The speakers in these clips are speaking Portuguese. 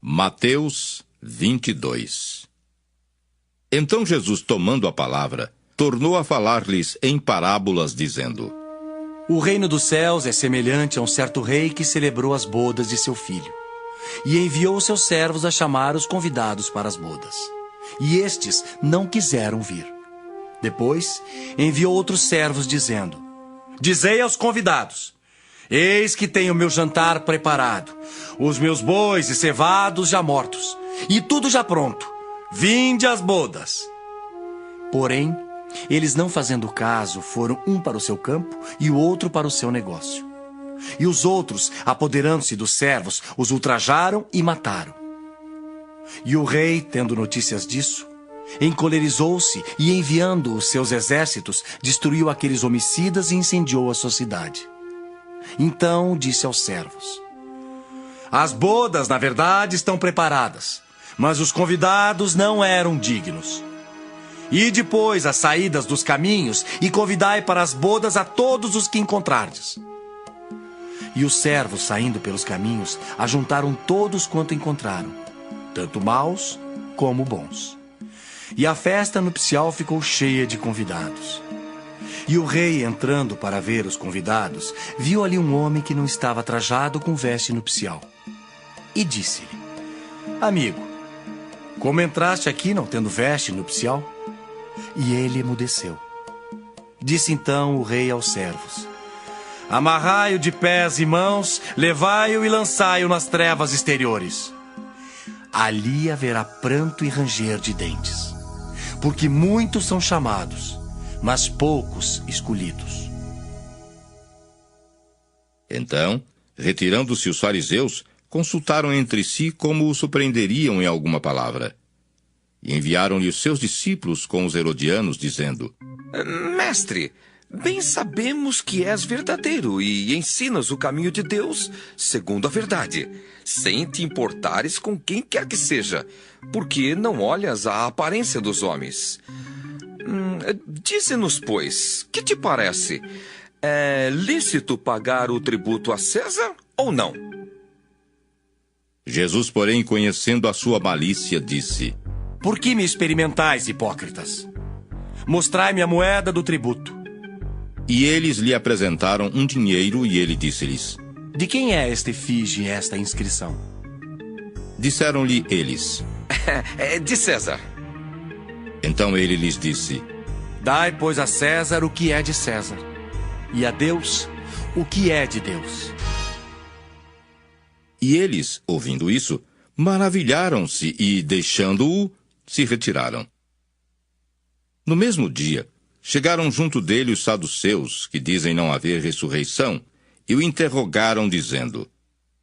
Mateus 22. Então Jesus, tomando a palavra, tornou a falar-lhes em parábolas, dizendo: O reino dos céus é semelhante a um certo rei que celebrou as bodas de seu filho, e enviou seus servos a chamar os convidados para as bodas. E estes não quiseram vir. Depois, enviou outros servos, dizendo: Dizei aos convidados: Eis que tenho meu jantar preparado, os meus bois e cevados já mortos, e tudo já pronto. Vinde às bodas. Porém, eles, não fazendo caso, foram um para o seu campo e o outro para o seu negócio. E os outros, apoderando-se dos servos, os ultrajaram e mataram. E o rei, tendo notícias disso, encolerizou-se e, enviando os seus exércitos, destruiu aqueles homicidas e incendiou a sua cidade. Então disse aos servos: As bodas, na verdade, estão preparadas, mas os convidados não eram dignos. E depois as saídas dos caminhos e convidai para as bodas a todos os que encontrardes. E os servos, saindo pelos caminhos, ajuntaram todos quanto encontraram, tanto maus como bons. E a festa nupcial ficou cheia de convidados. E o rei, entrando para ver os convidados, viu ali um homem que não estava trajado com veste nupcial. E disse-lhe: Amigo, como entraste aqui não tendo veste nupcial? E ele emudeceu. Disse então o rei aos servos: Amarrai-o de pés e mãos, levai-o e lançai-o nas trevas exteriores. Ali haverá pranto e ranger de dentes, porque muitos são chamados, mas poucos escolhidos. Então, retirando-se os fariseus, consultaram entre si como o surpreenderiam em alguma palavra. E enviaram-lhe os seus discípulos com os herodianos, dizendo: Mestre, bem sabemos que és verdadeiro e ensinas o caminho de Deus segundo a verdade, sem te importares com quem quer que seja, porque não olhas a aparência dos homens. Dize-nos, pois, que te parece? É lícito pagar o tributo a César ou não? Jesus, porém, conhecendo a sua malícia, disse: Por que me experimentais, hipócritas? Mostrai-me a moeda do tributo. E eles lhe apresentaram um dinheiro, e ele disse-lhes: De quem é esta efígie e esta inscrição? Disseram-lhe eles: É de César. Então ele lhes disse: Dai, pois, a César o que é de César, e a Deus o que é de Deus. E eles, ouvindo isso, maravilharam-se e, deixando-o, se retiraram. No mesmo dia, chegaram junto dele os saduceus, que dizem não haver ressurreição, e o interrogaram, dizendo: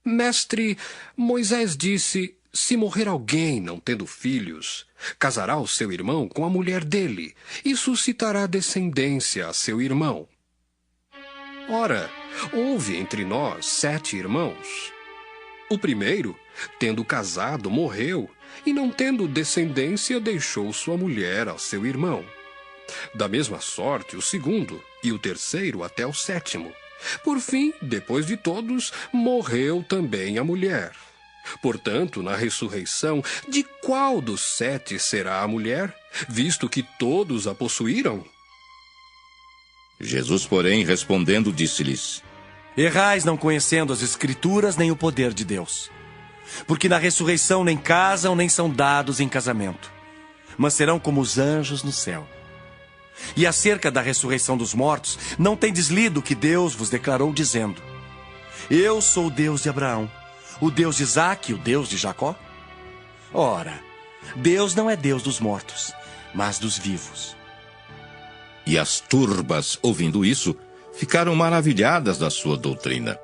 Mestre, Moisés disse: se morrer alguém não tendo filhos, casará o seu irmão com a mulher dele, e suscitará descendência a seu irmão. Ora, houve entre nós 7 irmãos. O primeiro, tendo casado, morreu, e não tendo descendência, deixou sua mulher a seu irmão. Da mesma sorte, o segundo, e o terceiro até o 7º. Por fim, depois de todos, morreu também a mulher. Portanto, na ressurreição, de qual dos 7 será a mulher, visto que todos a possuíram? Jesus, porém, respondendo, disse-lhes: Errais não conhecendo as Escrituras nem o poder de Deus. Porque na ressurreição nem casam nem são dados em casamento, mas serão como os anjos no céu. E acerca da ressurreição dos mortos, não tendes lido o que Deus vos declarou, dizendo: Eu sou o Deus de Abraão, o Deus de Isaque e o Deus de Jacó? Ora, Deus não é Deus dos mortos, mas dos vivos. E as turbas, ouvindo isso, ficaram maravilhadas da sua doutrina.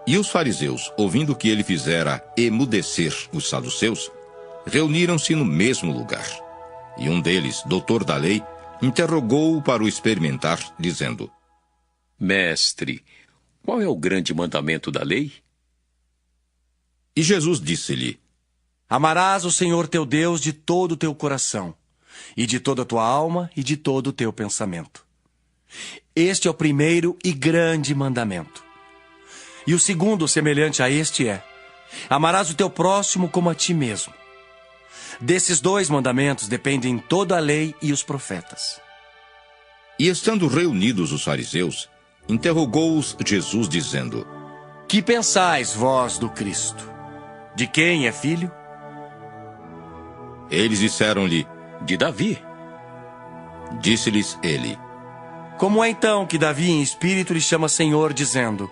E os fariseus, ouvindo que ele fizera emudecer os saduceus, reuniram-se no mesmo lugar. E um deles, doutor da lei, interrogou-o para o experimentar, dizendo: Mestre, qual é o grande mandamento da lei? E Jesus disse-lhe: Amarás o Senhor teu Deus de todo o teu coração, e de toda a tua alma, e de todo o teu pensamento. Este é o primeiro e grande mandamento. E o segundo, semelhante a este, é: Amarás o teu próximo como a ti mesmo. Desses 2 mandamentos dependem toda a lei e os profetas. E estando reunidos os fariseus, interrogou-os Jesus, dizendo: Que pensais vós do Cristo? De quem é filho? Eles disseram-lhe: De Davi. Disse-lhes ele: Como é então que Davi em espírito lhe chama Senhor, dizendo: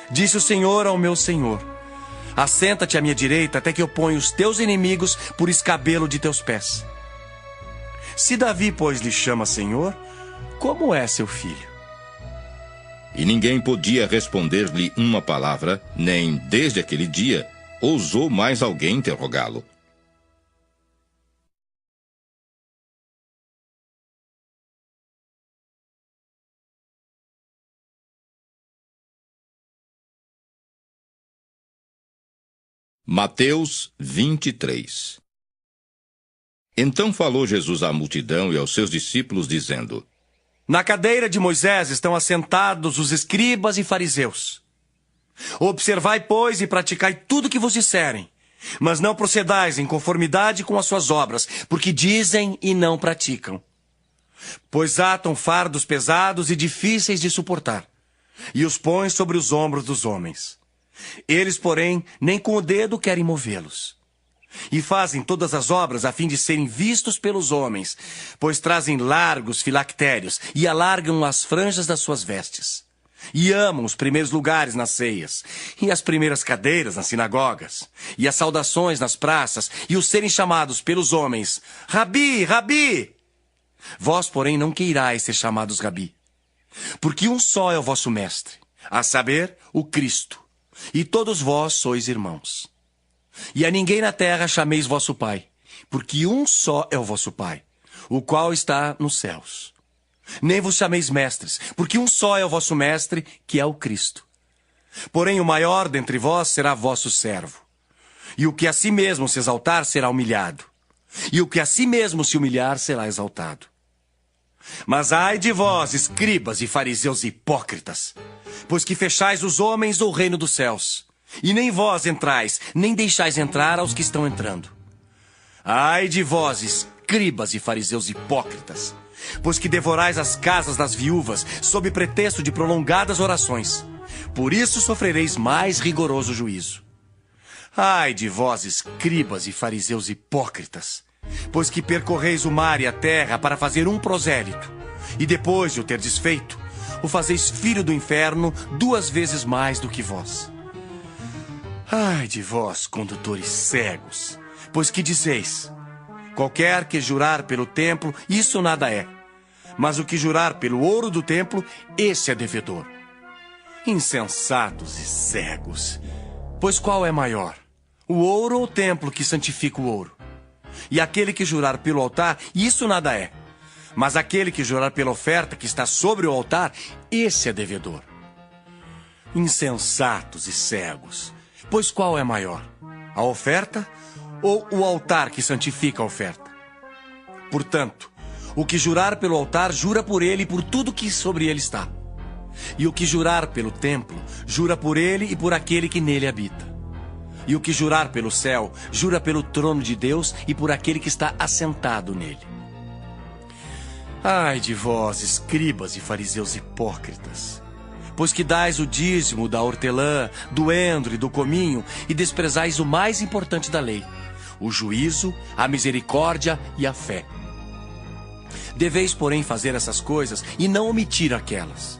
Disse o Senhor ao meu Senhor: Assenta-te à minha direita até que eu ponha os teus inimigos por escabelo de teus pés. Se Davi, pois, lhe chama Senhor, como é seu filho? E ninguém podia responder-lhe uma palavra, nem, desde aquele dia, ousou mais alguém interrogá-lo. Mateus 23. Então falou Jesus à multidão e aos seus discípulos, dizendo: Na cadeira de Moisés estão assentados os escribas e fariseus. Observai, pois, e praticai tudo o que vos disserem, mas não procedais em conformidade com as suas obras, porque dizem e não praticam. Pois atam fardos pesados e difíceis de suportar, e os põem sobre os ombros dos homens. Eles, porém, nem com o dedo querem movê-los. E fazem todas as obras a fim de serem vistos pelos homens, pois trazem largos filactérios e alargam as franjas das suas vestes. E amam os primeiros lugares nas ceias, e as primeiras cadeiras nas sinagogas, e as saudações nas praças, e os serem chamados pelos homens: Rabi, Rabi! Vós, porém, não queirais ser chamados Rabi, porque um só é o vosso mestre, a saber, o Cristo. E todos vós sois irmãos. E a ninguém na terra chameis vosso Pai, porque um só é o vosso Pai, o qual está nos céus. Nem vos chameis mestres, porque um só é o vosso mestre, que é o Cristo. Porém o maior dentre vós será vosso servo. E o que a si mesmo se exaltar será humilhado, e o que a si mesmo se humilhar será exaltado. Mas ai de vós, escribas e fariseus hipócritas, pois que fechais os homens do reino dos céus, e nem vós entrais, nem deixais entrar aos que estão entrando. Ai de vós, escribas e fariseus hipócritas, pois que devorais as casas das viúvas, sob pretexto de prolongadas orações. Por isso sofrereis mais rigoroso juízo. Ai de vós, escribas e fariseus hipócritas, pois que percorreis o mar e a terra para fazer um prosélito, e depois de o terdes feito, o fazeis filho do inferno 2 vezes mais do que vós. Ai de vós, condutores cegos, pois que dizeis: qualquer que jurar pelo templo, isso nada é, mas o que jurar pelo ouro do templo, esse é devedor. Insensatos e cegos, pois qual é maior, o ouro ou o templo que santifica o ouro? E aquele que jurar pelo altar, isso nada é, mas aquele que jurar pela oferta que está sobre o altar, esse é devedor. Insensatos e cegos, pois qual é maior, a oferta ou o altar que santifica a oferta? Portanto, o que jurar pelo altar, jura por ele e por tudo que sobre ele está. E o que jurar pelo templo, jura por ele e por aquele que nele habita. E o que jurar pelo céu, jura pelo trono de Deus e por aquele que está assentado nele. Ai de vós, escribas e fariseus hipócritas, pois que dais o dízimo da hortelã, do endro e do cominho, e desprezais o mais importante da lei, o juízo, a misericórdia e a fé. Deveis, porém, fazer essas coisas e não omitir aquelas.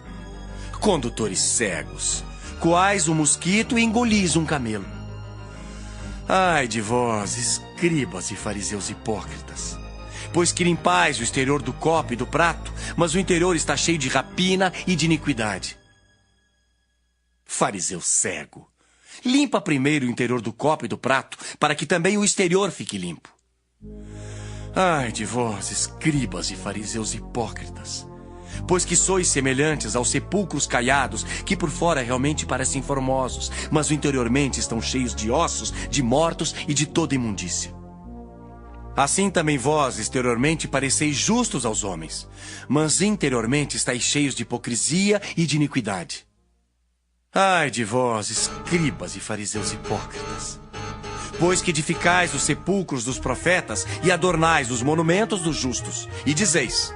Condutores cegos, coais um mosquito e engolis um camelo. Ai de vós, escribas e fariseus hipócritas, pois que limpais o exterior do copo e do prato, mas o interior está cheio de rapina e de iniquidade. Fariseu cego, limpa primeiro o interior do copo e do prato, para que também o exterior fique limpo. Ai de vós, escribas e fariseus hipócritas, pois que sois semelhantes aos sepulcros caiados, que por fora realmente parecem formosos, mas interiormente estão cheios de ossos, de mortos e de toda imundícia. Assim também vós, exteriormente, pareceis justos aos homens, mas interiormente estáis cheios de hipocrisia e de iniquidade. Ai de vós, escribas e fariseus hipócritas! Pois que edificais os sepulcros dos profetas e adornais os monumentos dos justos, e dizeis: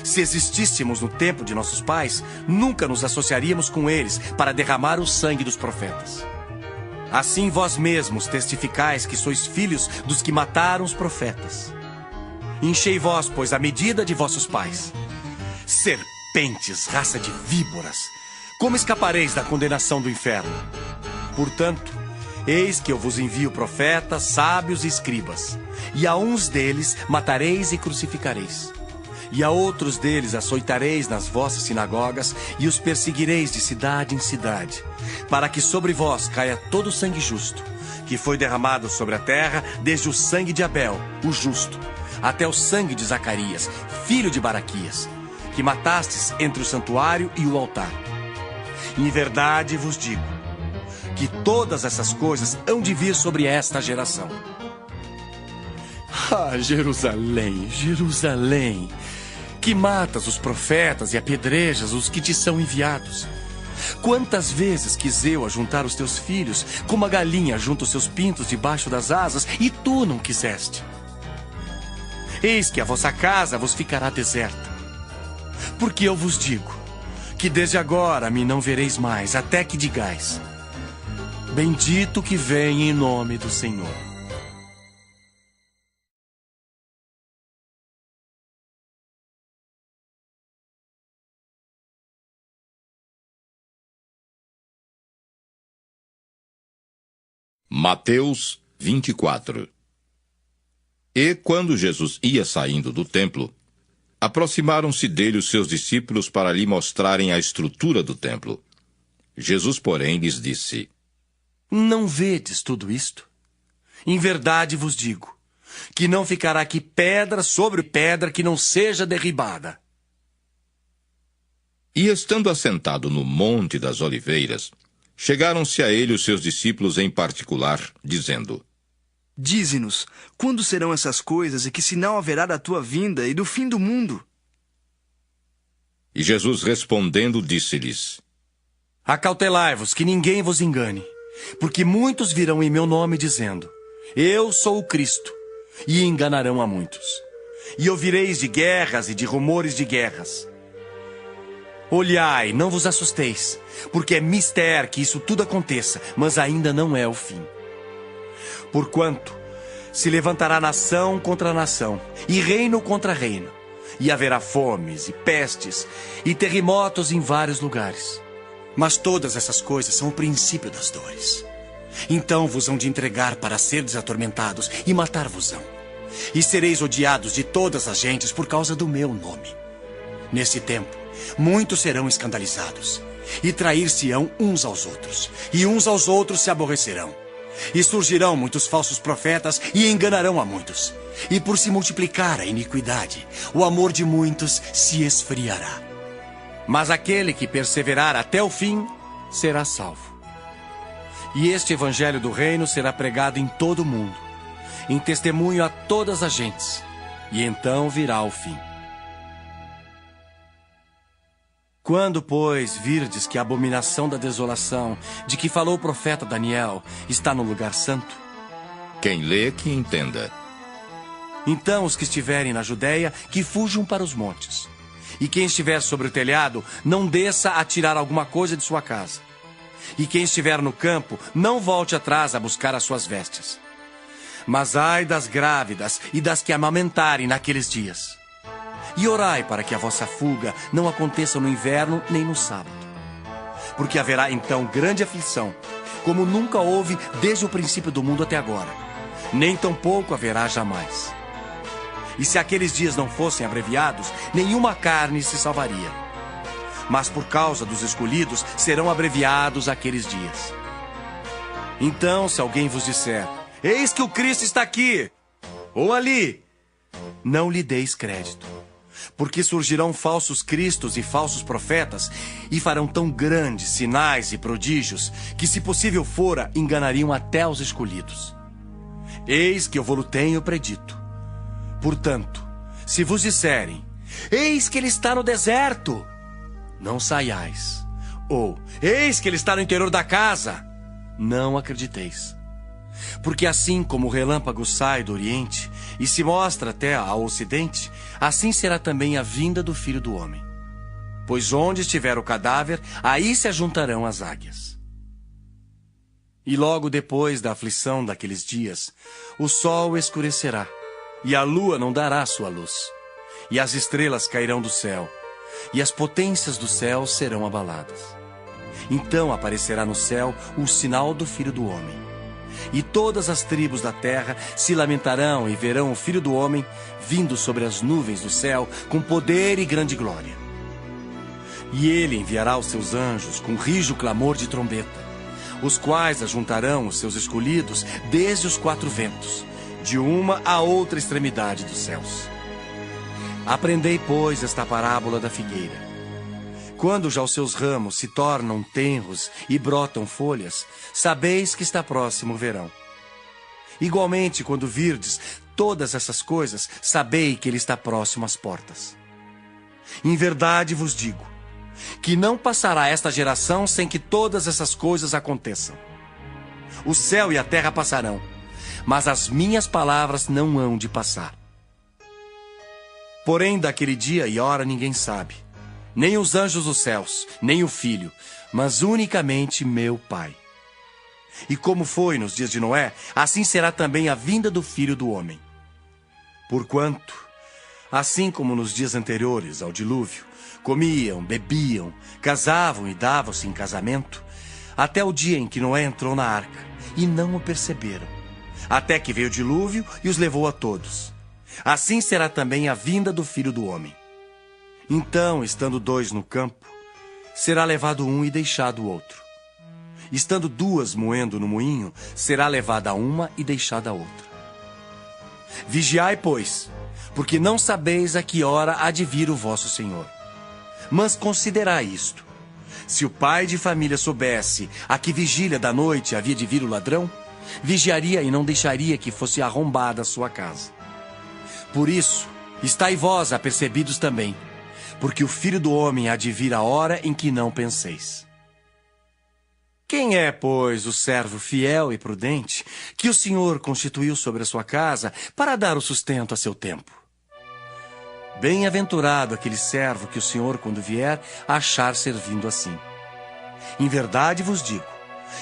se existíssemos no tempo de nossos pais, nunca nos associaríamos com eles para derramar o sangue dos profetas. Assim vós mesmos testificais que sois filhos dos que mataram os profetas. Enchei vós, pois, a medida de vossos pais. Serpentes, raça de víboras, como escapareis da condenação do inferno? Portanto, eis que eu vos envio profetas, sábios e escribas, e a uns deles matareis e crucificareis, e a outros deles açoitareis nas vossas sinagogas, e os perseguireis de cidade em cidade, para que sobre vós caia todo o sangue justo, que foi derramado sobre a terra, desde o sangue de Abel, o justo, até o sangue de Zacarias, filho de Baraquias, que matastes entre o santuário e o altar. Em verdade vos digo que todas essas coisas hão de vir sobre esta geração. Ah, Jerusalém, Jerusalém, que matas os profetas e apedrejas os que te são enviados. Quantas vezes quis eu ajuntar os teus filhos, como a galinha junta os seus pintos debaixo das asas, e tu não quiseste. Eis que a vossa casa vos ficará deserta. Porque eu vos digo que desde agora me não vereis mais, até que digais: bendito que vem em nome do Senhor. Mateus 24. E quando Jesus ia saindo do templo, aproximaram-se dele os seus discípulos para lhe mostrarem a estrutura do templo. Jesus, porém, lhes disse: Não vedes tudo isto? Em verdade vos digo, que não ficará aqui pedra sobre pedra que não seja derribada. E estando assentado no Monte das Oliveiras, chegaram-se a ele os seus discípulos em particular, dizendo: Dize-nos, quando serão essas coisas e que sinal haverá da tua vinda e do fim do mundo? E Jesus respondendo disse-lhes: Acautelai-vos, que ninguém vos engane, porque muitos virão em meu nome dizendo: Eu sou o Cristo, e enganarão a muitos. E ouvireis de guerras e de rumores de guerras. Olhai, não vos assusteis, porque é mister que isso tudo aconteça, mas ainda não é o fim. Porquanto se levantará nação contra nação, e reino contra reino, e haverá fomes e pestes, e terremotos em vários lugares. Mas todas essas coisas são o princípio das dores. Então vos hão de entregar para serdes atormentados, e matar-vos-ão. E sereis odiados de todas as gentes por causa do meu nome. Nesse tempo, muitos serão escandalizados, e trair-se-ão uns aos outros, e uns aos outros se aborrecerão. E surgirão muitos falsos profetas e enganarão a muitos. E por se multiplicar a iniquidade, o amor de muitos se esfriará. Mas aquele que perseverar até o fim será salvo. E este evangelho do reino será pregado em todo o mundo, em testemunho a todas as gentes, e então virá o fim. Quando, pois, virdes que a abominação da desolação, de que falou o profeta Daniel, está no lugar santo? Quem lê, que entenda. Então os que estiverem na Judéia, que fujam para os montes. E quem estiver sobre o telhado, não desça a tirar alguma coisa de sua casa. E quem estiver no campo, não volte atrás a buscar as suas vestes. Mas ai das grávidas e das que amamentarem naqueles dias. E orai para que a vossa fuga não aconteça no inverno nem no sábado. Porque haverá então grande aflição, como nunca houve desde o princípio do mundo até agora. Nem tampouco haverá jamais. E se aqueles dias não fossem abreviados, nenhuma carne se salvaria. Mas por causa dos escolhidos, serão abreviados aqueles dias. Então, se alguém vos disser: Eis que o Cristo está aqui, ou ali, não lhe deis crédito. Porque surgirão falsos cristos e falsos profetas, e farão tão grandes sinais e prodígios, que se possível fora, enganariam até os escolhidos. Eis que eu vou-lo tenho predito. Portanto, se vos disserem: Eis que ele está no deserto, não saiais. Ou, eis que ele está no interior da casa. Não acrediteis. Porque assim como o relâmpago sai do oriente e se mostra até ao ocidente, assim será também a vinda do Filho do Homem. Pois onde estiver o cadáver, aí se ajuntarão as águias. E logo depois da aflição daqueles dias, o sol escurecerá, e a lua não dará sua luz, e as estrelas cairão do céu, e as potências do céu serão abaladas. Então aparecerá no céu o sinal do Filho do Homem. E todas as tribos da terra se lamentarão e verão o Filho do Homem vindo sobre as nuvens do céu com poder e grande glória. E ele enviará os seus anjos com rijo clamor de trombeta, os quais ajuntarão os seus escolhidos desde os 4 ventos, de uma a outra extremidade dos céus. Aprendei, pois, esta parábola da figueira. Quando já os seus ramos se tornam tenros e brotam folhas, sabeis que está próximo o verão. Igualmente, quando virdes todas essas coisas, sabei que ele está próximo às portas. Em verdade vos digo, que não passará esta geração sem que todas essas coisas aconteçam. O céu e a terra passarão, mas as minhas palavras não hão de passar. Porém, daquele dia e hora ninguém sabe, nem os anjos dos céus, nem o Filho, mas unicamente meu Pai. E como foi nos dias de Noé, assim será também a vinda do Filho do Homem. Porquanto, assim como nos dias anteriores ao dilúvio, comiam, bebiam, casavam e davam-se em casamento, até o dia em que Noé entrou na arca, e não o perceberam, até que veio o dilúvio e os levou a todos. Assim será também a vinda do Filho do Homem. Então, estando 2 no campo, será levado um e deixado o outro. Estando 2 moendo no moinho, será levada uma e deixada a outra. Vigiai, pois, porque não sabeis a que hora há de vir o vosso Senhor. Mas considerai isto: se o pai de família soubesse a que vigília da noite havia de vir o ladrão, vigiaria e não deixaria que fosse arrombada a sua casa. Por isso, estai vós apercebidos também, porque o Filho do Homem há de vir a hora em que não penseis. Quem é, pois, o servo fiel e prudente que o Senhor constituiu sobre a sua casa para dar o sustento a seu tempo? Bem-aventurado aquele servo que o Senhor, quando vier, achar servindo assim. Em verdade vos digo,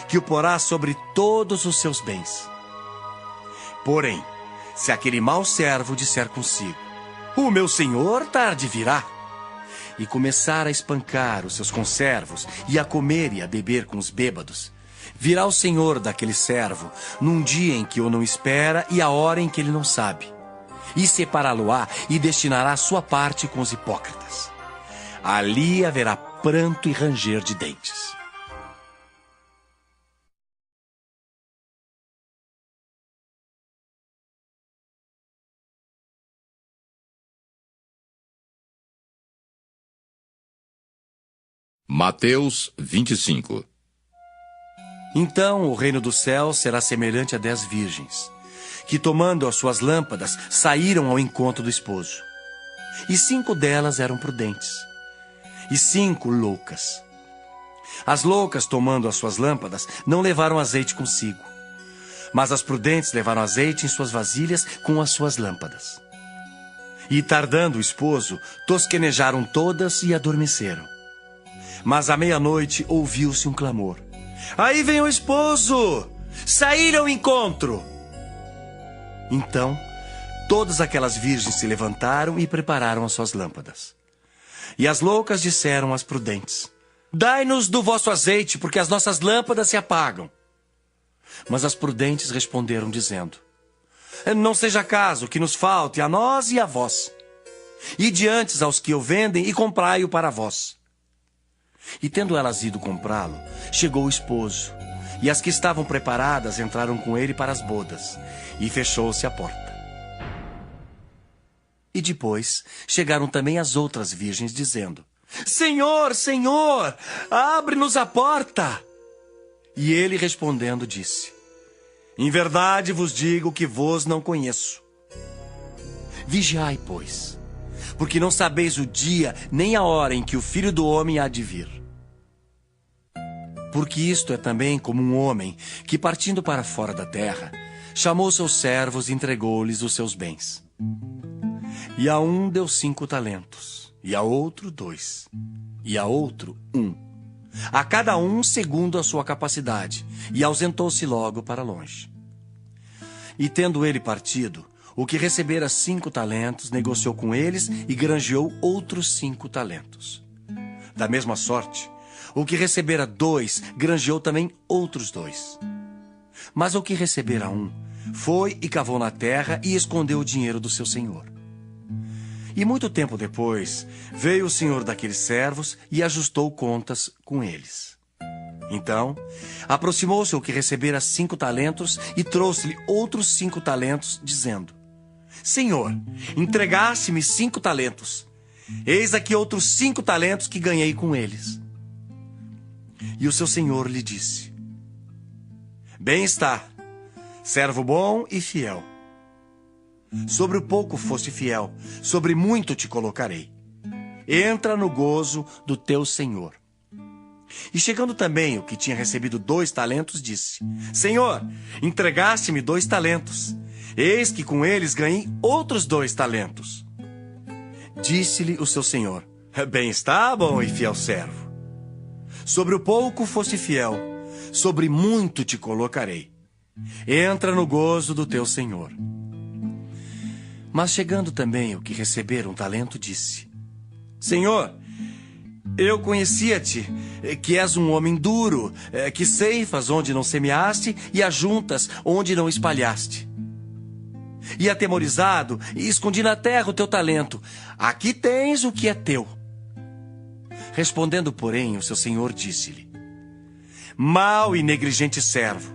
que o porá sobre todos os seus bens. Porém, se aquele mau servo disser consigo, o meu senhor tarde virá, e começar a espancar os seus conservos, e a comer e a beber com os bêbados, virá o senhor daquele servo, num dia em que o não espera e a hora em que ele não sabe, e separá-lo-á e destinará a sua parte com os hipócritas. Ali haverá pranto e ranger de dentes. Mateus 25. Então o reino do céu será semelhante a 10 virgens, que tomando as suas lâmpadas, saíram ao encontro do esposo. E 5 delas eram prudentes, e 5 loucas. As loucas, tomando as suas lâmpadas, não levaram azeite consigo, mas as prudentes levaram azeite em suas vasilhas com as suas lâmpadas. E tardando o esposo, tosquenejaram todas e adormeceram. Mas à meia-noite ouviu-se um clamor: aí vem o esposo! Saíram ao encontro! Então, todas aquelas virgens se levantaram e prepararam as suas lâmpadas. E as loucas disseram às prudentes: dai-nos do vosso azeite, porque as nossas lâmpadas se apagam. Mas as prudentes responderam, dizendo: não seja caso que nos falte a nós e a vós. Ide antes aos que o vendem e comprai-o para vós. E tendo elas ido comprá-lo, chegou o esposo, e as que estavam preparadas entraram com ele para as bodas, e fechou-se a porta. E depois chegaram também as outras virgens, dizendo: Senhor, Senhor, abre-nos a porta. E ele respondendo disse: em verdade vos digo que vos não conheço. Vigiai, pois, porque não sabeis o dia nem a hora em que o Filho do Homem há de vir. Porque isto é também como um homem que, partindo para fora da terra, chamou seus servos e entregou-lhes os seus bens. E a um deu 5 talentos, e a outro 2, e a outro 1. A cada um segundo a sua capacidade, e ausentou-se logo para longe. E tendo ele partido, o que recebera 5 talentos negociou com eles e granjeou outros 5 talentos. Da mesma sorte, o que recebera 2 granjeou também outros 2. Mas o que recebera 1 foi e cavou na terra e escondeu o dinheiro do seu senhor. E muito tempo depois, veio o senhor daqueles servos e ajustou contas com eles. Então, aproximou-se o que recebera 5 talentos e trouxe-lhe outros 5 talentos, dizendo: Senhor, entregaste-me 5 talentos. Eis aqui outros 5 talentos que ganhei com eles. E o seu senhor lhe disse: Bem está, servo bom e fiel. Sobre o pouco foste fiel, sobre muito te colocarei. Entra no gozo do teu senhor. E chegando também o que tinha recebido 2 talentos, disse: Senhor, entregaste-me 2 talentos. Eis que com eles ganhei outros 2 talentos. Disse-lhe o seu senhor: Bem está, bom e fiel servo. Sobre o pouco foste fiel, sobre muito te colocarei. Entra no gozo do teu senhor. Mas chegando também o que recebera 1 talento, disse: Senhor, eu conhecia-te, que és um homem duro, que ceifas onde não semeaste e ajuntas onde não espalhaste. E atemorizado, escondi na terra o teu talento. Aqui tens o que é teu. Respondendo, porém, o seu senhor disse-lhe: Mau e negligente servo,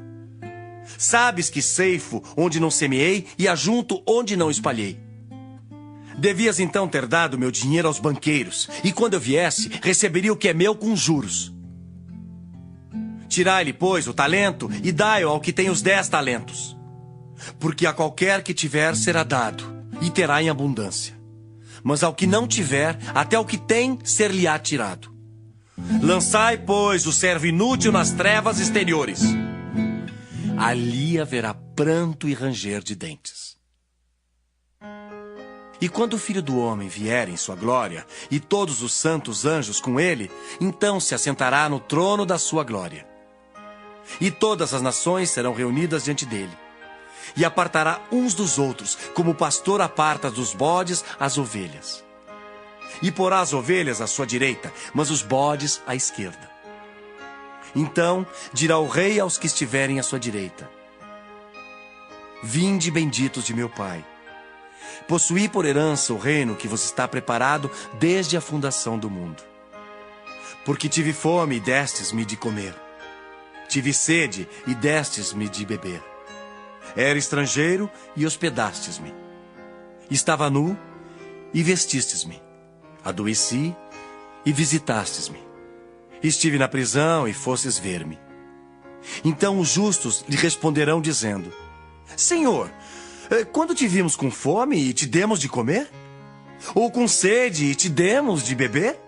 sabes que ceifo onde não semeei e ajunto onde não espalhei. Devias então ter dado meu dinheiro aos banqueiros, e quando eu viesse, receberia o que é meu com juros. Tirai-lhe, pois, o talento e dai-o ao que tem os 10 talentos. Porque a qualquer que tiver será dado, e terá em abundância. Mas ao que não tiver, até o que tem ser-lhe-á tirado. Lançai, pois, o servo inútil nas trevas exteriores. Ali haverá pranto e ranger de dentes. E quando o Filho do Homem vier em sua glória, e todos os santos anjos com ele, então se assentará no trono da sua glória. E todas as nações serão reunidas diante dele. E apartará uns dos outros, como o pastor aparta dos bodes as ovelhas. E porá as ovelhas à sua direita, mas os bodes à esquerda. Então dirá o rei aos que estiverem à sua direita: Vinde, benditos de meu Pai. Possuí por herança o reino que vos está preparado desde a fundação do mundo. Porque tive fome e destes-me de comer. Tive sede e destes-me de beber. Era estrangeiro e hospedastes-me. Estava nu e vestistes-me. Adoeci e visitastes-me. Estive na prisão e fostes ver-me. Então os justos lhe responderão dizendo: Senhor, quando te vimos com fome e te demos de comer? Ou com sede e te demos de beber?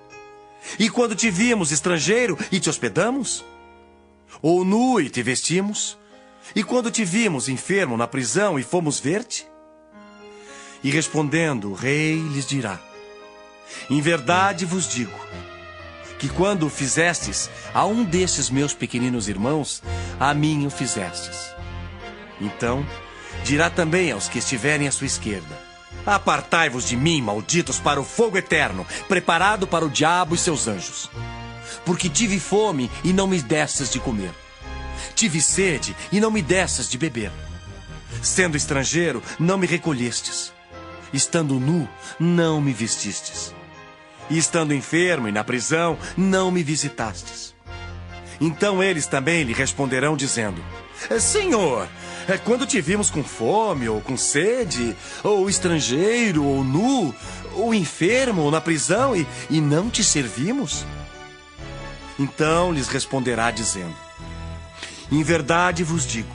E quando te vimos estrangeiro e te hospedamos? Ou nu e te vestimos? E quando te vimos enfermo na prisão e fomos ver-te? E respondendo, o rei lhes dirá: Em verdade vos digo, que quando o fizestes a um destes meus pequeninos irmãos, a mim o fizestes. Então dirá também aos que estiverem à sua esquerda: Apartai-vos de mim, malditos, para o fogo eterno, preparado para o diabo e seus anjos. Porque tive fome e não me destes de comer. Tive sede e não me destes de beber. Sendo estrangeiro, não me recolhestes. Estando nu, não me vestistes. E estando enfermo e na prisão, não me visitastes. Então eles também lhe responderão dizendo: Senhor, quando te vimos com fome, ou com sede, ou estrangeiro, ou nu, ou enfermo, ou na prisão, e não te servimos? Então lhes responderá dizendo: Em verdade vos digo,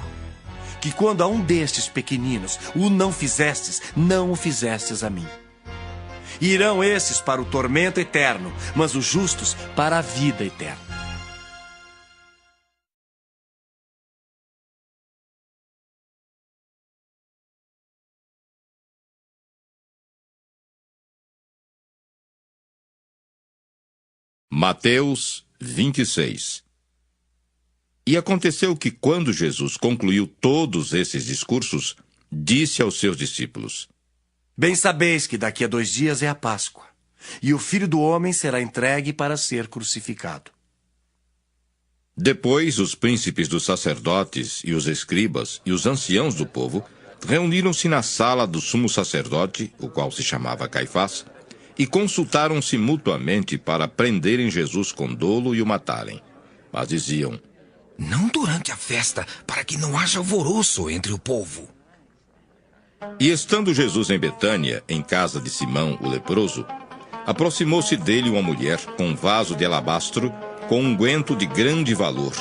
que quando a um destes pequeninos o não fizestes, não o fizestes a mim. Irão esses para o tormento eterno, mas os justos para a vida eterna. Mateus 26. E aconteceu que, quando Jesus concluiu todos esses discursos, disse aos seus discípulos: Bem sabeis que daqui a 2 dias é a Páscoa, e o Filho do Homem será entregue para ser crucificado. Depois, os príncipes dos sacerdotes e os escribas e os anciãos do povo reuniram-se na sala do sumo sacerdote, o qual se chamava Caifás, e consultaram-se mutuamente para prenderem Jesus com dolo e o matarem. Mas diziam: Não durante a festa, para que não haja alvoroço entre o povo. E estando Jesus em Betânia, em casa de Simão, o leproso, aproximou-se dele uma mulher com um vaso de alabastro com um unguento de grande valor,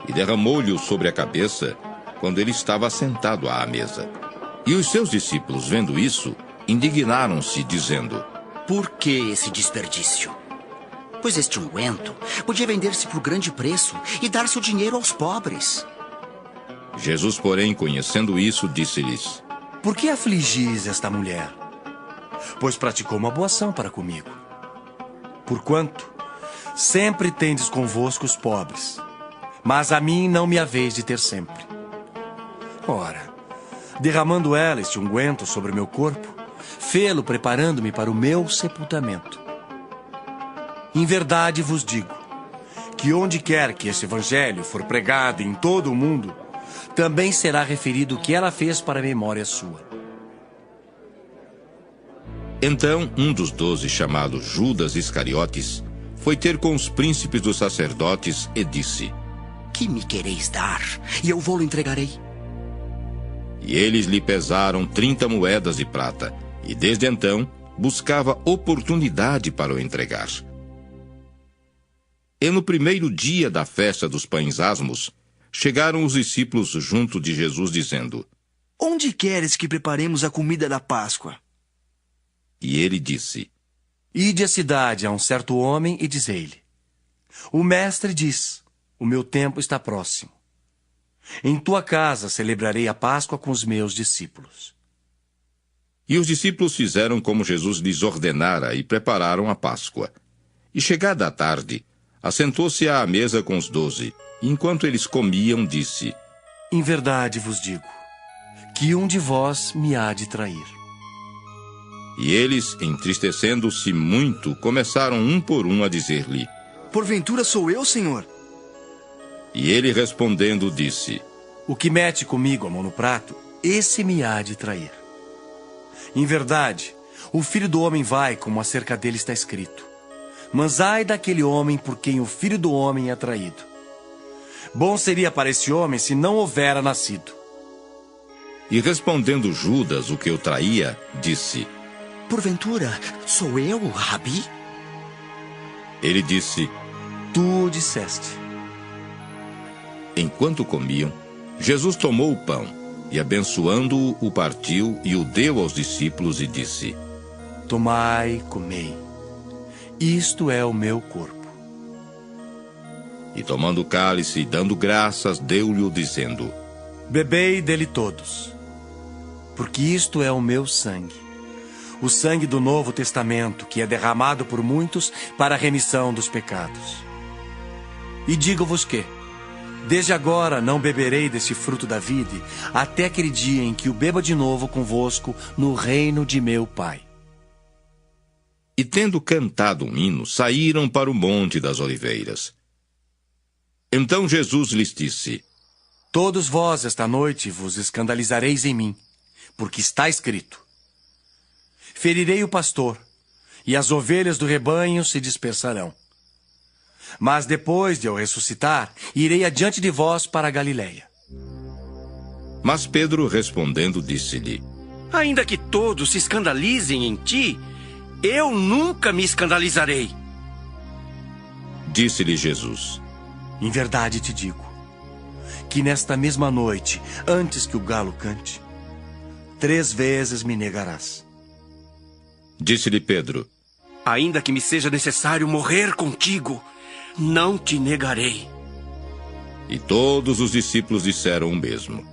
e derramou-lhe-o sobre a cabeça quando ele estava sentado à mesa. E os seus discípulos, vendo isso, indignaram-se, dizendo: Por que esse desperdício? Pois este unguento podia vender-se por grande preço e dar seu dinheiro aos pobres. Jesus, porém, conhecendo isso, disse-lhes: Por que afligis esta mulher? Pois praticou uma boa ação para comigo. Porquanto sempre tendes convosco os pobres, mas a mim não me haveis de ter sempre. Ora, derramando ela este unguento sobre o meu corpo, fê-lo preparando-me para o meu sepultamento. Em verdade vos digo, que onde quer que este evangelho for pregado em todo o mundo, também será referido o que ela fez para a memória sua. Então, um dos 12, chamado Judas Iscariotes, foi ter com os príncipes dos sacerdotes e disse: Que me quereis dar, e eu vou-lo entregarei. E eles lhe pesaram 30 moedas de prata, e desde então buscava oportunidade para o entregar. E no primeiro dia da festa dos pães asmos, chegaram os discípulos junto de Jesus, dizendo: Onde queres que preparemos a comida da Páscoa? E ele disse: Ide à cidade a um certo homem e dizei-lhe: O mestre diz, o meu tempo está próximo. Em tua casa celebrarei a Páscoa com os meus discípulos. E os discípulos fizeram como Jesus lhes ordenara e prepararam a Páscoa. E chegada a tarde, assentou-se à mesa com os 12. E enquanto eles comiam, disse: Em verdade vos digo, que um de vós me há de trair. E eles, entristecendo-se muito, começaram um por um a dizer-lhe: Porventura sou eu, Senhor? E ele respondendo disse: O que mete comigo a mão no prato, esse me há de trair. Em verdade, o Filho do Homem vai, como acerca dele está escrito. Mas ai daquele homem por quem o Filho do Homem é traído. Bom seria para esse homem se não houvera nascido. E respondendo Judas, o que o traía, disse: Porventura sou eu, Rabi? Ele disse: Tu o disseste. Enquanto comiam, Jesus tomou o pão e, abençoando-o, o partiu e o deu aos discípulos e disse: Tomai, comei. Isto é o meu corpo. E tomando o cálice e dando graças, deu-lhe-o, dizendo: Bebei dele todos, porque isto é o meu sangue, o sangue do Novo Testamento, que é derramado por muitos para a remissão dos pecados. E digo-vos que, desde agora não beberei desse fruto da vide, até aquele dia em que o beba de novo convosco no reino de meu Pai. E tendo cantado um hino, saíram para o Monte das Oliveiras. Então Jesus lhes disse: Todos vós esta noite vos escandalizareis em mim, porque está escrito: Ferirei o pastor, e as ovelhas do rebanho se dispersarão. Mas depois de eu ressuscitar, irei adiante de vós para a Galiléia. Mas Pedro, respondendo, disse-lhe: Ainda que todos se escandalizem em ti, eu nunca me escandalizarei. Disse-lhe Jesus: Em verdade te digo, que nesta mesma noite, antes que o galo cante, 3 vezes me negarás. Disse-lhe Pedro: Ainda que me seja necessário morrer contigo, não te negarei. E todos os discípulos disseram o mesmo.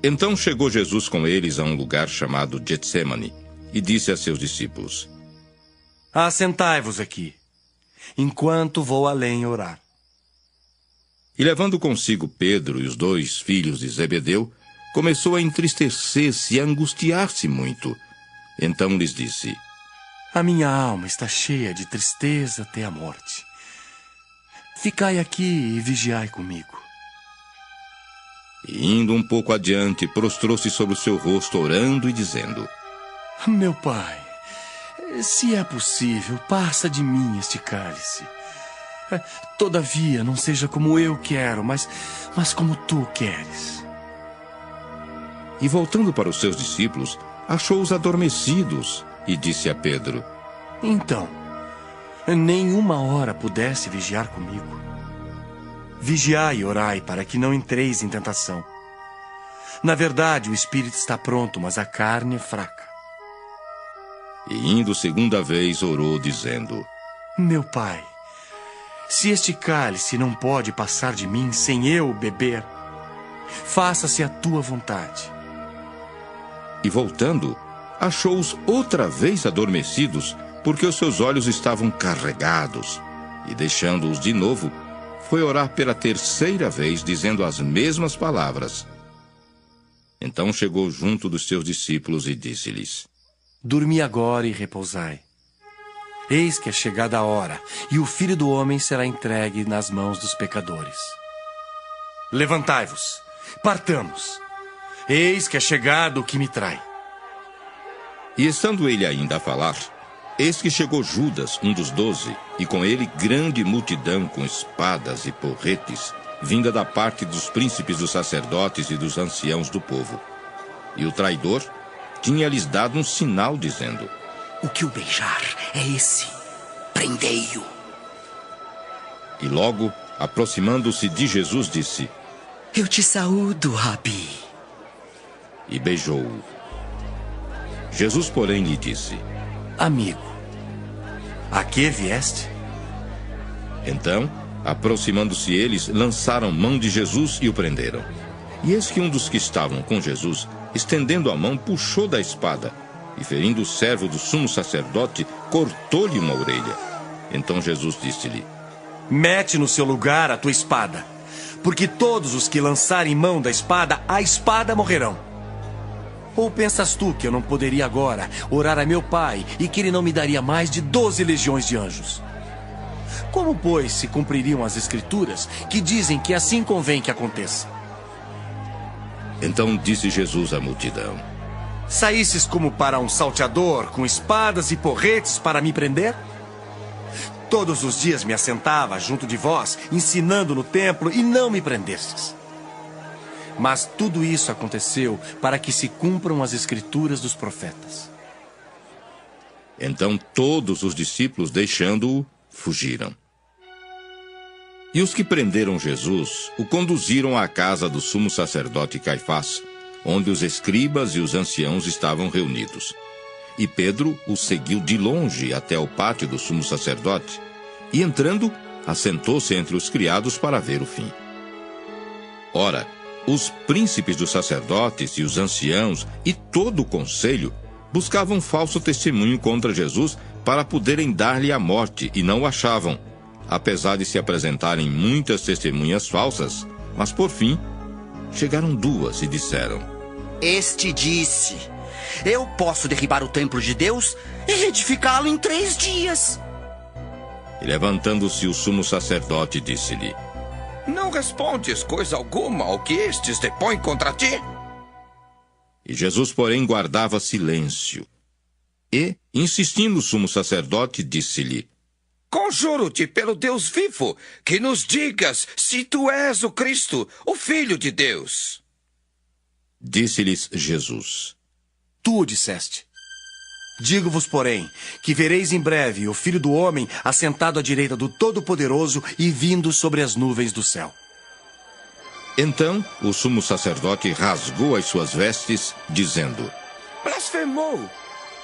Então chegou Jesus com eles a um lugar chamado Getsêmani, e disse a seus discípulos: Assentai-vos aqui, enquanto vou além orar. E levando consigo Pedro e os 2 filhos de Zebedeu, começou a entristecer-se e a angustiar-se muito. Então lhes disse: A minha alma está cheia de tristeza até a morte. Ficai aqui e vigiai comigo. E indo um pouco adiante, prostrou-se sobre o seu rosto, orando e dizendo: Meu pai, se é possível, passa de mim este cálice. Todavia, não seja como eu quero, mas como tu queres. E voltando para os seus discípulos, achou-os adormecidos e disse a Pedro: Então, nem uma hora pudesse vigiar comigo. Vigiai e orai para que não entreis em tentação. Na verdade, o espírito está pronto, mas a carne é fraca. E indo segunda vez, orou, dizendo: Meu pai, se este cálice não pode passar de mim sem eu beber, faça-se a tua vontade. E voltando, achou-os outra vez adormecidos, porque os seus olhos estavam carregados. E deixando-os de novo, foi orar pela terceira vez, dizendo as mesmas palavras. Então chegou junto dos seus discípulos e disse-lhes: Dormi agora e repousai. Eis que é chegada a hora, e o Filho do Homem será entregue nas mãos dos pecadores. Levantai-vos, partamos. Eis que é chegado o que me trai. E estando ele ainda a falar, eis que chegou Judas, um dos 12, e com ele grande multidão com espadas e porretes, vinda da parte dos príncipes dos sacerdotes e dos anciãos do povo. E o traidor tinha-lhes dado um sinal, dizendo: O que o beijar é esse. Prendei-o. E logo, aproximando-se de Jesus, disse: Eu te saúdo, Rabi. E beijou-o. Jesus, porém, lhe disse: Amigo, a que vieste? Então, aproximando-se eles, lançaram mão de Jesus e o prenderam. E eis que um dos que estavam com Jesus, estendendo a mão, puxou da espada, e ferindo o servo do sumo sacerdote, cortou-lhe uma orelha. Então Jesus disse-lhe: Mete no seu lugar a tua espada, porque todos os que lançarem mão da espada, a espada morrerão. Ou pensas tu que eu não poderia agora orar a meu pai e que ele não me daria mais de 12 legiões de anjos? Como, pois, se cumpririam as escrituras que dizem que assim convém que aconteça? Então disse Jesus à multidão: Saísses como para um salteador, com espadas e porretes para me prender? Todos os dias me assentava junto de vós, ensinando no templo, e não me prendestes. Mas tudo isso aconteceu para que se cumpram as escrituras dos profetas. Então todos os discípulos, deixando-o, fugiram. E os que prenderam Jesus o conduziram à casa do sumo sacerdote Caifás, onde os escribas e os anciãos estavam reunidos. E Pedro o seguiu de longe até o pátio do sumo sacerdote, e entrando, assentou-se entre os criados para ver o fim. Ora, os príncipes dos sacerdotes e os anciãos e todo o conselho buscavam falso testemunho contra Jesus para poderem dar-lhe a morte, e não o achavam, apesar de se apresentarem muitas testemunhas falsas. Mas por fim, chegaram 2 e disseram: Este disse: Eu posso derribar o templo de Deus e reedificá-lo em 3 dias. E levantando-se o sumo sacerdote, disse-lhe: Não respondes coisa alguma ao que estes depõem contra ti? E Jesus, porém, guardava silêncio. E, insistindo o sumo sacerdote, disse-lhe: Conjuro-te pelo Deus vivo, que nos digas se tu és o Cristo, o Filho de Deus. Disse-lhes Jesus: Tu o disseste. Digo-vos, porém, que vereis em breve o Filho do Homem assentado à direita do Todo-Poderoso e vindo sobre as nuvens do céu. Então o sumo sacerdote rasgou as suas vestes, dizendo: Blasfemou!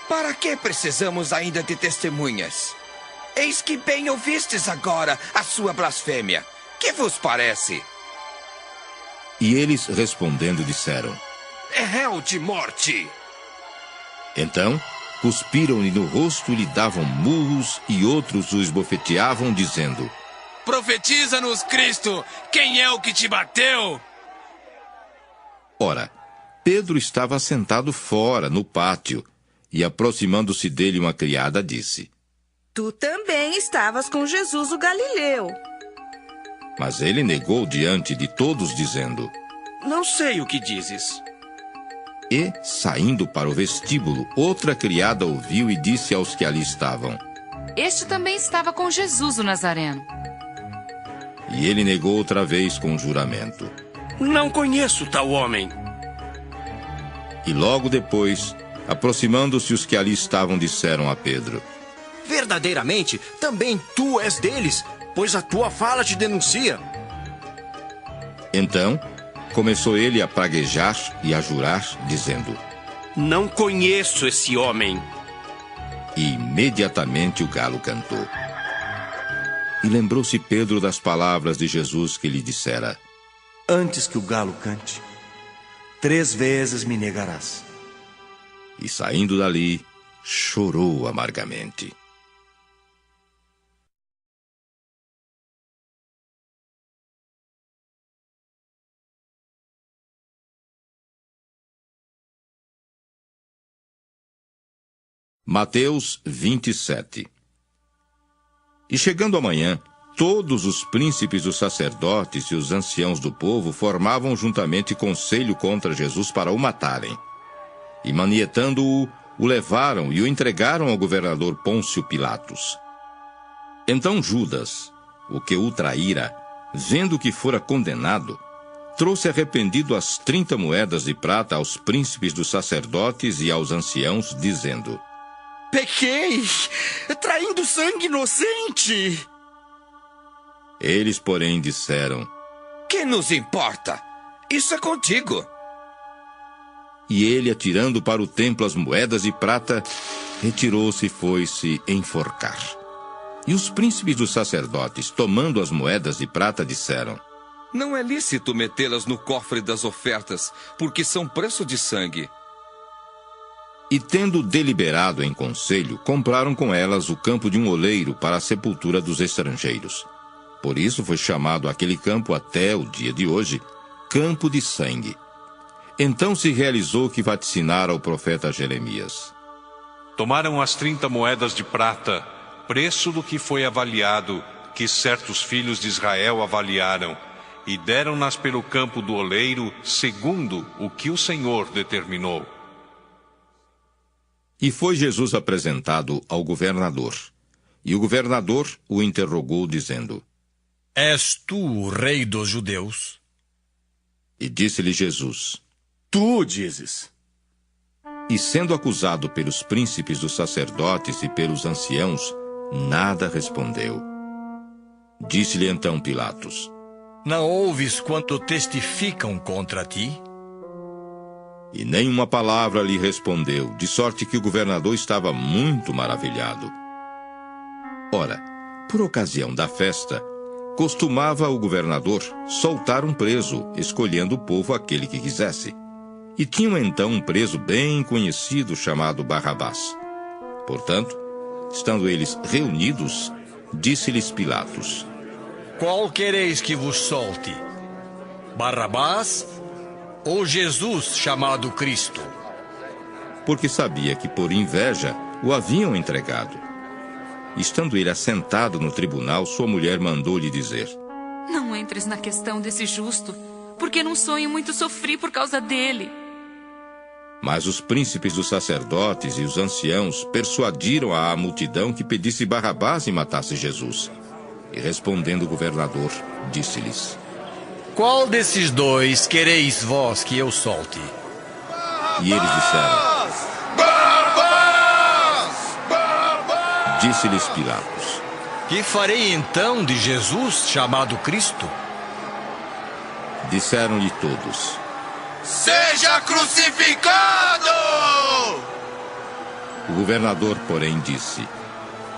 Para que precisamos ainda de testemunhas? Eis que bem ouvistes agora a sua blasfêmia. Que vos parece? E eles, respondendo, disseram: É réu de morte. Então cuspiram-lhe no rosto e lhe davam murros, e outros o esbofeteavam, dizendo: Profetiza-nos, Cristo! Quem é o que te bateu? Ora, Pedro estava sentado fora, no pátio, e aproximando-se dele uma criada disse: Tu também estavas com Jesus o Galileu. Mas ele negou diante de todos, dizendo: Não sei o que dizes. E, saindo para o vestíbulo, outra criada ouviu e disse aos que ali estavam: Este também estava com Jesus o Nazareno. E ele negou outra vez com juramento: Não conheço tal homem. E logo depois, aproximando-se os que ali estavam, disseram a Pedro: Verdadeiramente, também tu és deles, pois a tua fala te denuncia. Então, começou ele a praguejar e a jurar, dizendo: Não conheço esse homem. E imediatamente o galo cantou. E lembrou-se Pedro das palavras de Jesus que lhe dissera: Antes que o galo cante, 3 vezes me negarás. E saindo dali, chorou amargamente. Mateus 27. E chegando amanhã, todos os príncipes dos sacerdotes e os anciãos do povo formavam juntamente conselho contra Jesus para o matarem. E manietando-o, o levaram e o entregaram ao governador Pôncio Pilatos. Então Judas, o que o traíra, vendo que fora condenado, trouxe arrependido as 30 moedas de prata aos príncipes dos sacerdotes e aos anciãos, dizendo: Pequei, traindo sangue inocente. Eles, porém, disseram: Que nos importa? Isso é contigo. E ele, atirando para o templo as moedas de prata, retirou-se e foi-se enforcar. E os príncipes dos sacerdotes, tomando as moedas de prata, disseram: Não é lícito metê-las no cofre das ofertas, porque são preço de sangue. E tendo deliberado em conselho, compraram com elas o campo de um oleiro para a sepultura dos estrangeiros. Por isso foi chamado aquele campo até o dia de hoje Campo de Sangue. Então se realizou o que vaticinara o profeta Jeremias. Tomaram as 30 moedas de prata, preço do que foi avaliado, que certos filhos de Israel avaliaram, e deram-nas pelo campo do oleiro, segundo o que o Senhor determinou. E foi Jesus apresentado ao governador. E o governador o interrogou, dizendo: És tu o rei dos judeus? E disse-lhe Jesus: Tu dizes. E sendo acusado pelos príncipes dos sacerdotes e pelos anciãos, nada respondeu. Disse-lhe então Pilatos: Não ouves quanto testificam contra ti? E nenhuma palavra lhe respondeu, de sorte que o governador estava muito maravilhado. Ora, por ocasião da festa, costumava o governador soltar um preso, escolhendo o povo aquele que quisesse. E tinham então um preso bem conhecido chamado Barrabás. Portanto, estando eles reunidos, disse-lhes Pilatos: Qual quereis que vos solte? Barrabás ou Jesus chamado Cristo? Porque sabia que por inveja o haviam entregado. Estando ele assentado no tribunal, sua mulher mandou-lhe dizer: Não entres na questão desse justo, porque num sonho muito sofri por causa dele. Mas os príncipes dos sacerdotes e os anciãos persuadiram a multidão que pedisse Barrabás e matasse Jesus. E respondendo o governador, disse-lhes: Qual desses dois quereis vós que eu solte? E eles disseram: Disse-lhes Pilatos: Que farei então de Jesus chamado Cristo? Disseram-lhe todos: Seja crucificado! O governador, porém, disse: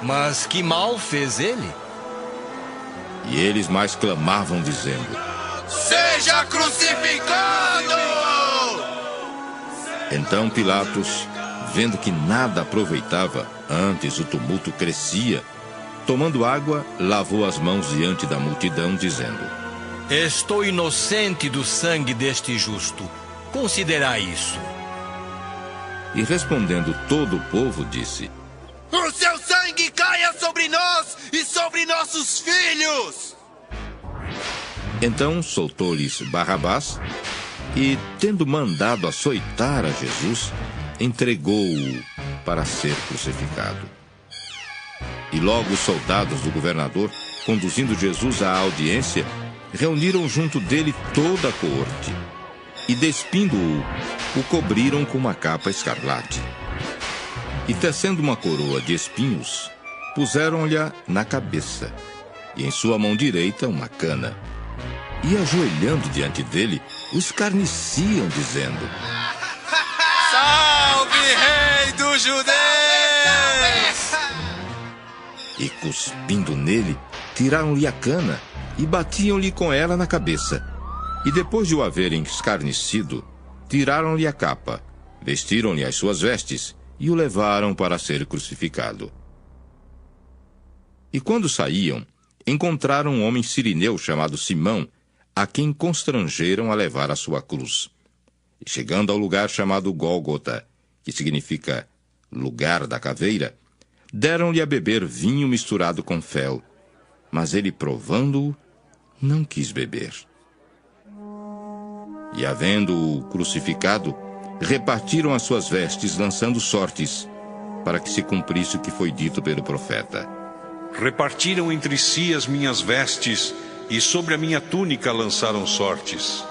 Mas que mal fez ele? E eles mais clamavam, dizendo: Seja crucificado! Então Pilatos, vendo que nada aproveitava, antes o tumulto crescia, tomando água, lavou as mãos diante da multidão, dizendo: Estou inocente do sangue deste justo. Considerai isso. E respondendo todo o povo, disse: O seu sangue caia sobre nós e sobre nossos filhos! Então soltou-lhes Barrabás e, tendo mandado açoitar a Jesus, entregou-o para ser crucificado. E logo os soldados do governador, conduzindo Jesus à audiência, reuniram junto dele toda a coorte e, despindo-o, o cobriram com uma capa escarlate. E, tecendo uma coroa de espinhos, puseram-lhe na cabeça e em sua mão direita uma cana. E, ajoelhando diante dele, o escarneciam, dizendo: Salve, Rei dos Judeus! E, cuspindo nele, tiraram-lhe a cana e batiam-lhe com ela na cabeça. E, depois de o haverem escarnecido, tiraram-lhe a capa, vestiram-lhe as suas vestes e o levaram para ser crucificado. E quando saíam, encontraram um homem sirineu chamado Simão, a quem constrangeram a levar a sua cruz. E, chegando ao lugar chamado Gólgota, que significa lugar da caveira, deram-lhe a beber vinho misturado com fel, mas ele, provando-o, não quis beber. E, havendo-o crucificado, repartiram as suas vestes, lançando sortes, para que se cumprisse o que foi dito pelo profeta: Repartiram entre si as minhas vestes, e sobre a minha túnica lançaram sortes.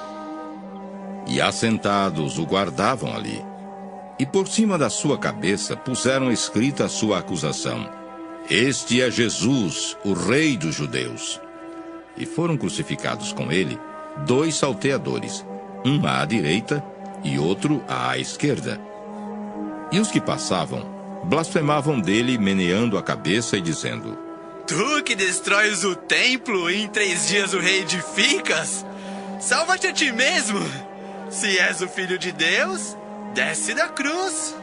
E, assentados, o guardavam ali. E por cima da sua cabeça puseram escrita a sua acusação: Este é Jesus, o Rei dos Judeus. E foram crucificados com ele 2 salteadores, um à direita e outro à esquerda. E os que passavam blasfemavam dele, meneando a cabeça e dizendo: Tu que destróis o templo e em 3 dias o reedificas? Salva-te a ti mesmo! Se és o Filho de Deus, desce da cruz!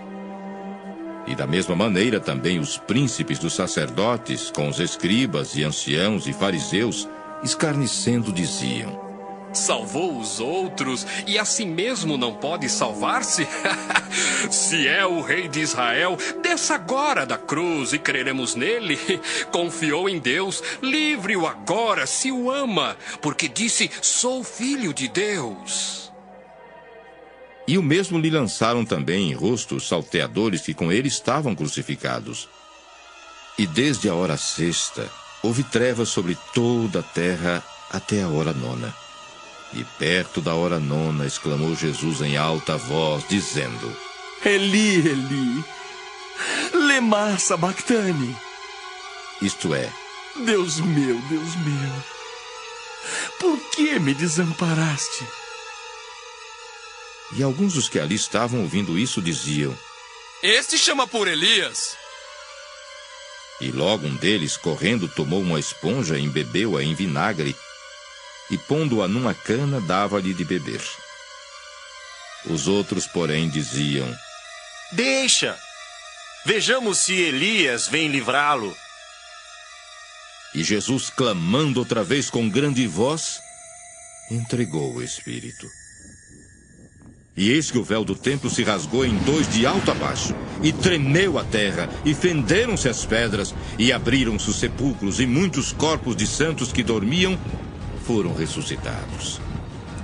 E da mesma maneira também os príncipes dos sacerdotes, com os escribas e anciãos e fariseus, escarnecendo, diziam: Salvou os outros e a si mesmo não pode salvar-se? Se é o Rei de Israel, desça agora da cruz e creremos nele. Confiou em Deus, livre-o agora se o ama, porque disse: Sou filho de Deus. E o mesmo lhe lançaram também em rosto os salteadores que com ele estavam crucificados. E desde a hora 6ª houve trevas sobre toda a terra até a hora 9ª. E perto da hora 9ª exclamou Jesus em alta voz, dizendo: Eli, Eli, lema sabachthani. Isto é: Deus meu, por que me desamparaste? E alguns dos que ali estavam ouvindo isso diziam: Este chama por Elias. E logo um deles, correndo, tomou uma esponja, embebeu-a em vinagre e, pondo-a numa cana, dava-lhe de beber. Os outros, porém, diziam: Deixa! Vejamos se Elias vem livrá-lo. E Jesus, clamando outra vez com grande voz, entregou o Espírito. E eis que o véu do templo se rasgou em 2 de alto a baixo, e tremeu a terra, e fenderam-se as pedras, e abriram-se os sepulcros, e muitos corpos de santos que dormiam foram ressuscitados.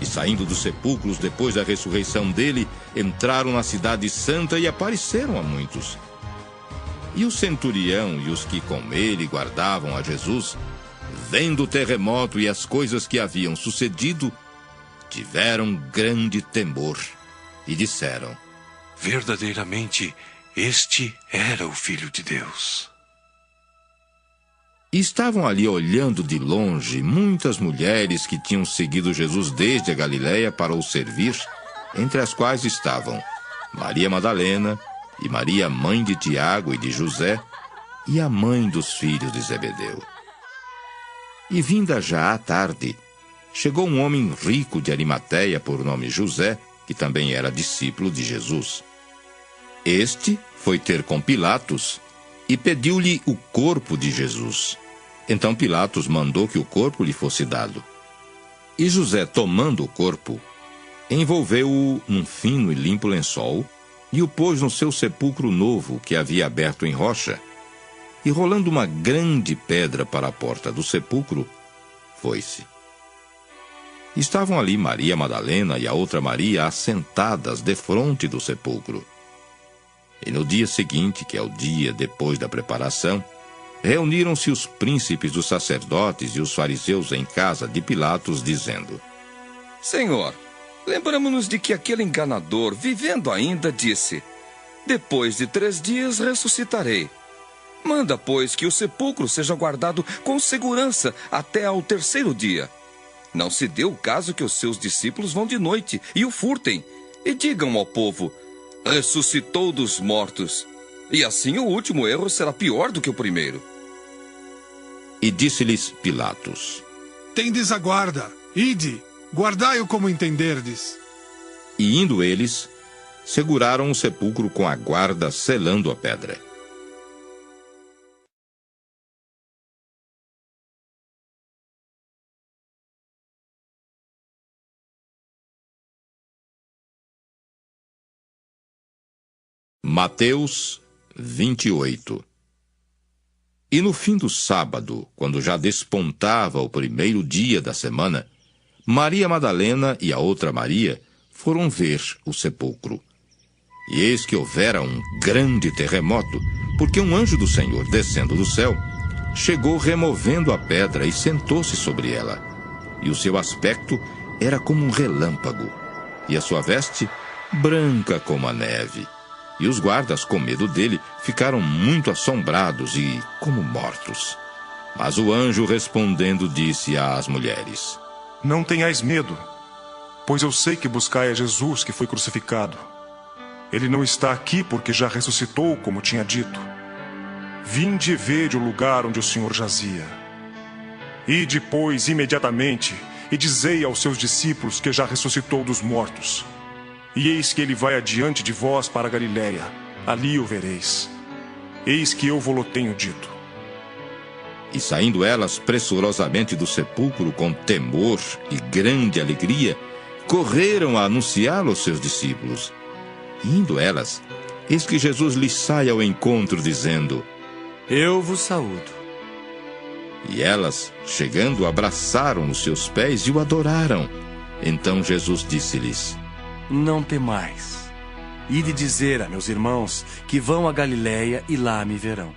E saindo dos sepulcros depois da ressurreição dele, entraram na cidade santa e apareceram a muitos. E o centurião e os que com ele guardavam a Jesus, vendo o terremoto e as coisas que haviam sucedido, tiveram grande temor e disseram: Verdadeiramente, este era o Filho de Deus. E estavam ali olhando de longe muitas mulheres que tinham seguido Jesus desde a Galiléia para o servir, entre as quais estavam Maria Madalena e Maria, mãe de Tiago e de José, e a mãe dos filhos de Zebedeu. E vinda já à tarde, chegou um homem rico de Arimateia por nome José, que também era discípulo de Jesus. Este foi ter com Pilatos e pediu-lhe o corpo de Jesus. Então Pilatos mandou que o corpo lhe fosse dado. E José, tomando o corpo, envolveu-o num fino e limpo lençol e o pôs no seu sepulcro novo que havia aberto em rocha. E rolando uma grande pedra para a porta do sepulcro, foi-se. Estavam ali Maria Madalena e a outra Maria assentadas defronte do sepulcro. E no dia seguinte, que é o dia depois da preparação, reuniram-se os príncipes dos sacerdotes e os fariseus em casa de Pilatos, dizendo: Senhor, lembramo-nos de que aquele enganador, vivendo ainda, disse: depois de 3 dias ressuscitarei. Manda, pois, que o sepulcro seja guardado com segurança até ao 3º dia. Não se dê o caso que os seus discípulos vão de noite e o furtem, e digam ao povo: ressuscitou dos mortos. E assim o último erro será pior do que o primeiro. E disse-lhes Pilatos: tendes a guarda, ide, guardai-o como entenderdes. E indo eles, seguraram o sepulcro com a guarda, selando a pedra. Mateus 28. E no fim do sábado, quando já despontava o 1º dia da semana, Maria Madalena e a outra Maria foram ver o sepulcro. E eis que houvera um grande terremoto, porque um anjo do Senhor, descendo do céu, chegou removendo a pedra e sentou-se sobre ela. E o seu aspecto era como um relâmpago, e a sua veste branca como a neve. E os guardas, com medo dele, ficaram muito assombrados e como mortos. Mas o anjo, respondendo, disse às mulheres: não tenhais medo, pois eu sei que buscai a Jesus que foi crucificado. Ele não está aqui porque já ressuscitou, como tinha dito. Vinde e vede o lugar onde o Senhor jazia. Ide, pois, imediatamente, e dizei aos seus discípulos que já ressuscitou dos mortos. E eis que ele vai adiante de vós para a Galiléia, ali o vereis. Eis que eu vou-lo tenho dito. E saindo elas pressurosamente do sepulcro com temor e grande alegria, correram a anunciá-lo aos seus discípulos. E indo elas, eis que Jesus lhes sai ao encontro, dizendo: eu vos saúdo. E elas, chegando, abraçaram os seus pés e o adoraram. Então Jesus disse-lhes: não temais. Ide dizer a meus irmãos que vão a Galiléia e lá me verão.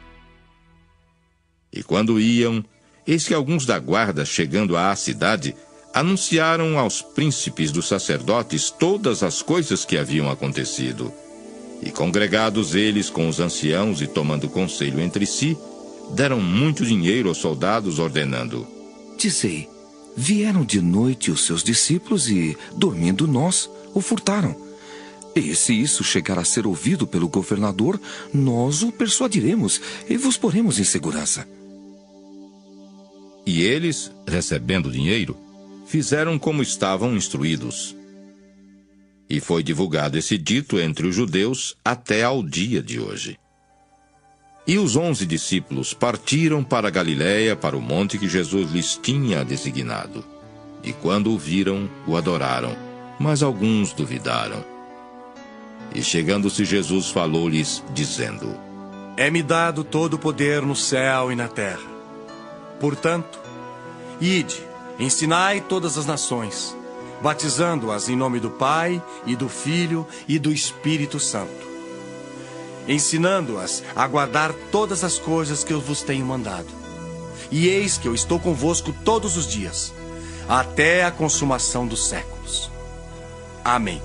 E quando iam, eis que alguns da guarda, chegando à cidade, anunciaram aos príncipes dos sacerdotes todas as coisas que haviam acontecido. E congregados eles com os anciãos e tomando conselho entre si, deram muito dinheiro aos soldados, ordenando: dizei, vieram de noite os seus discípulos e, dormindo nós, o furtaram. E se isso chegar a ser ouvido pelo governador, nós o persuadiremos e vos poremos em segurança. E eles, recebendo dinheiro, fizeram como estavam instruídos. E foi divulgado esse dito entre os judeus até ao dia de hoje. E os 11 discípulos partiram para a Galiléia, para o monte que Jesus lhes tinha designado. E quando o viram, o adoraram, mas alguns duvidaram. E chegando-se Jesus, falou-lhes, dizendo: é-me dado todo o poder no céu e na terra. Portanto, ide, ensinai todas as nações, batizando-as em nome do Pai, e do Filho, e do Espírito Santo, ensinando-as a guardar todas as coisas que eu vos tenho mandado. E eis que eu estou convosco todos os dias, até a consumação dos séculos. Amém.